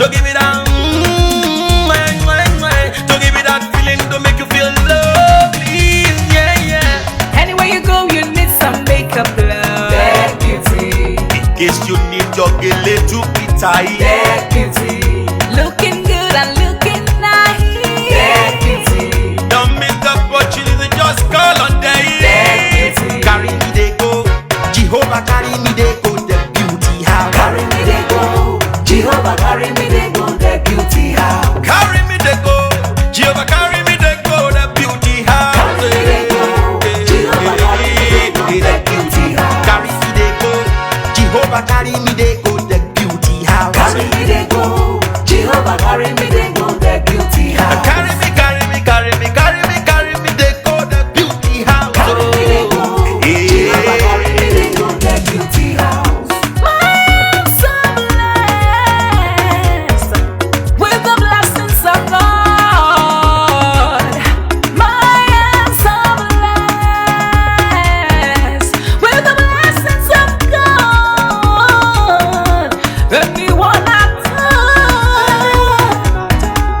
To give it that, to give it that feeling to make you feel lovely, yeah, yeah. Anywhere you go, you need some makeup, love. That beauty. In case you need your gele to be tight. That beauty. Looking good and looking nice. That beauty. Don't miss the opportunity, just call on day. That beauty. Carry me they go, Jehovah carry me they go, the beauty house. Carry me they go, Jehovah carry me they go, the beauty house. Carry me they go, Jehovah carry me they go, the beauty house. Carry me they go, Jehovah carry me they go, the beauty house. Carry me they go, Jehovah carry me they go, the beauty house. Carry me they go, Jehovah carry me they go, the beauty house. Carry me, carry me, carry me, carry me, carry me they go, the beauty house. Carry me they go, Jehovah carry me they go, the beauty house. I am so blessed with the blessings of God. I am so blessed with the blessings of God. Anyone I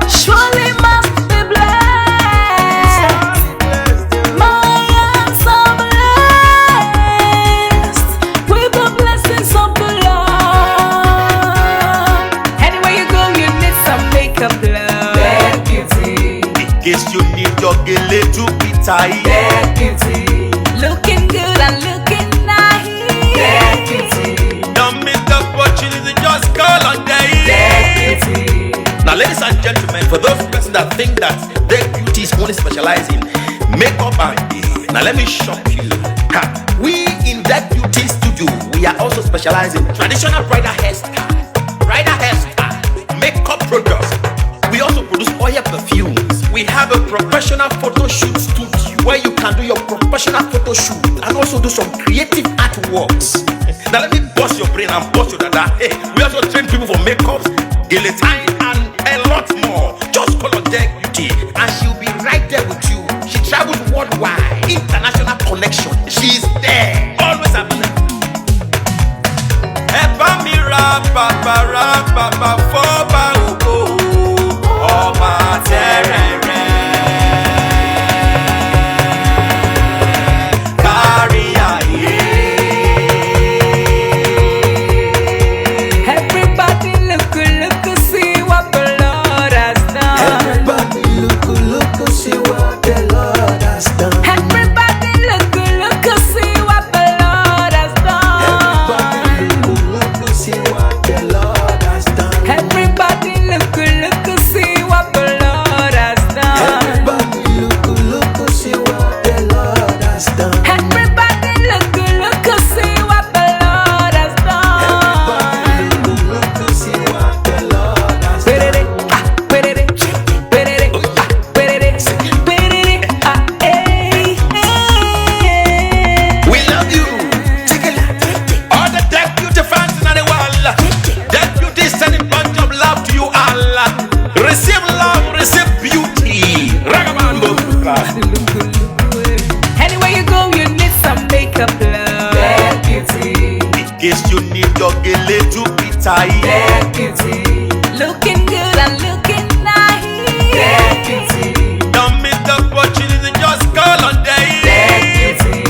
touch surely must be blessed. I am so blessed with the blessings of the Lord. Anywhere you go, you need some makeup, love. That beauty. In case you need your gele to be tight. That beauty. Looking good and looking nice. That beauty. Don't miss the opportunity, just call on day. That beauty. Now, ladies and gentlemen, for those persons that think that their beauty is only specialized in makeup and now let me shock you. Ha. We in that beauty studio, we are also specialized in traditional bridal hairstyle, makeup products. We also produce oil perfumes. We have a professional photo shoot studio where you can do your professional photo shoot and also do some creative artworks. Now let me bust your brain and bust your dada. Hey, we also train people for makeups, gele time, and a lot more. Just call on Deck Beauty and she'll be right there with you. She travels worldwide, international connection. She's there, always available. Epa mi rapa foba oko ọba terere kárí ayé. Everybody look, see what the Lord has done. Everybody look, see what the Lord has done. Everybody look, see what the Lord has done. Everybody look, see what the Lord has done. Everybody look, see what the Lord has done. Everybody look, see what the Lord has done. Everybody look, see what the Lord has done. Everybody look, see what the Lord has done. We love you. All the Deck Beauty fans in the world. Deck Beauty is sending bunch of love to you all. Receive love, receive beauty. Ragamambo. Anywhere you go, you need some makeup, love. That beauty. In case you need your gele to be tight. That beauty. Looking good and looking nice. That beauty. Don't miss the opportunity, just call on day. That beauty.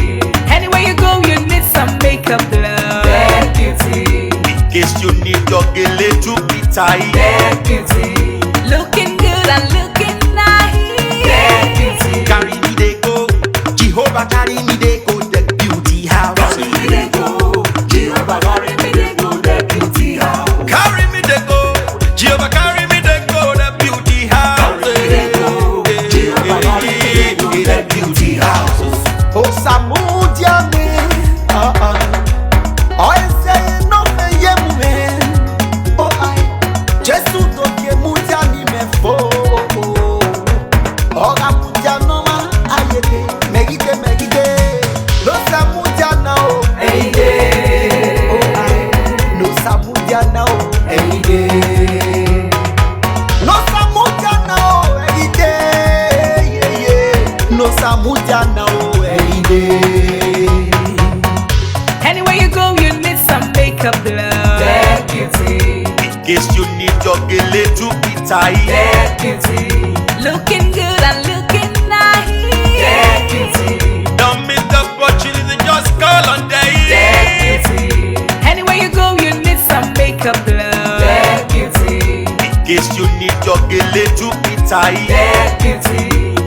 Anywhere you go, you need some makeup, love. That beauty. In case you need your gele to be tight. That beauty. Looking good and looking nice. That beauty. Carry me they go, Jehovah carry me they go, the beauty house. Carry me they go, Jehovah carry me they go, the beauty house. Carry me they go, Jehovah carry me they go, the beauty house. Carry me they go, Jehovah carry me they go, the beauty house. Oh, Samudia me, oh, say no me yemu me, oh I, Jesus don't yemu dia ni me fo, oh Samudia no ma ayede, megide, no Samudia na o, oh I, no Samudia na o, no Samudia na o, no Samudia na o. Anywhere you go, you need some makeup, love. That beauty. In case you need your gele to be tight. Get beauty. Looking good and looking nice. Get beauty. Don't miss the opportunity, just call on day. Get beauty. Anywhere you go, you need some makeup love. Get beauty. In case you need your gele to be tight. Get beauty.